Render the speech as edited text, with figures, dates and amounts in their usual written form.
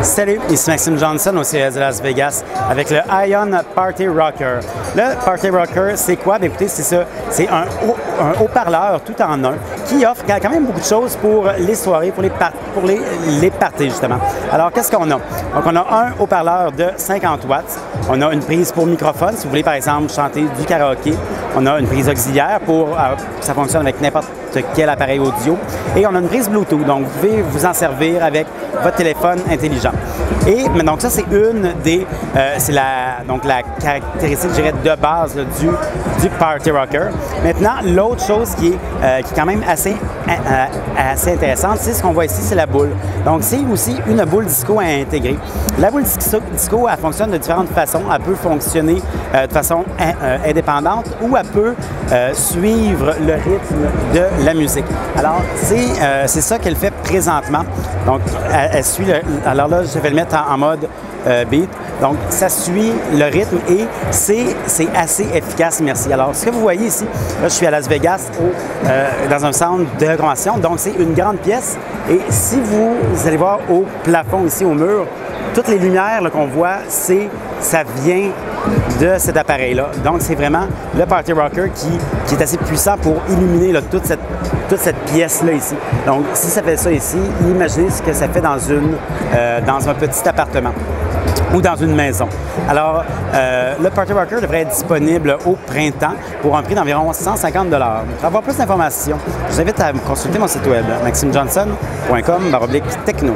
Salut, ici Maxime Johnson au CES de Las Vegas avec le Ion Party Rocker. Le Party Rocker, c'est quoi? Bien, écoutez, c'est ça. C'est un haut-parleur tout en un qui offre quand même beaucoup de choses pour les soirées, pour les parties, justement. Alors, qu'est-ce qu'on a? Donc, on a un haut-parleur de 50 watts. On a une prise pour microphone, si vous voulez, par exemple, chanter du karaoké. On a une prise auxiliaire pour ça fonctionne avec n'importe quel appareil audio. Et on a une prise Bluetooth, donc vous pouvez vous en servir avec votre téléphone intelligent. Et donc ça, c'est une des, c'est la caractéristique, je dirais, de base là, du Party Rocker. Maintenant, l'autre chose qui est quand même assez intéressante, c'est ce qu'on voit ici, c'est la boule. Donc c'est aussi une boule disco à intégrer. La boule disco, elle fonctionne de différentes façons. Elle peut fonctionner de façon indépendante ou elle peut suivre le rythme de la musique. Alors, c'est ça qu'elle fait présentement. Donc, elle suit alors là, je vais le mettre en mode beat. Donc, ça suit le rythme et c'est assez efficace, merci. Alors, ce que vous voyez ici, là, je suis à Las Vegas, dans un centre de convention. Donc, c'est une grande pièce. Et si vous allez voir au plafond, ici, au mur, toutes les lumières qu'on voit, ça vient de cet appareil-là. Donc, c'est vraiment le Party Rocker qui est assez puissant pour illuminer là, toute cette pièce-là ici. Donc, si ça fait ça ici, imaginez ce que ça fait dans un petit appartement ou dans une maison. Alors, le Party Rocker devrait être disponible au printemps pour un prix d'environ 150 $. Pour avoir plus d'informations, je vous invite à consulter mon site web, maximejohnson.com/techno.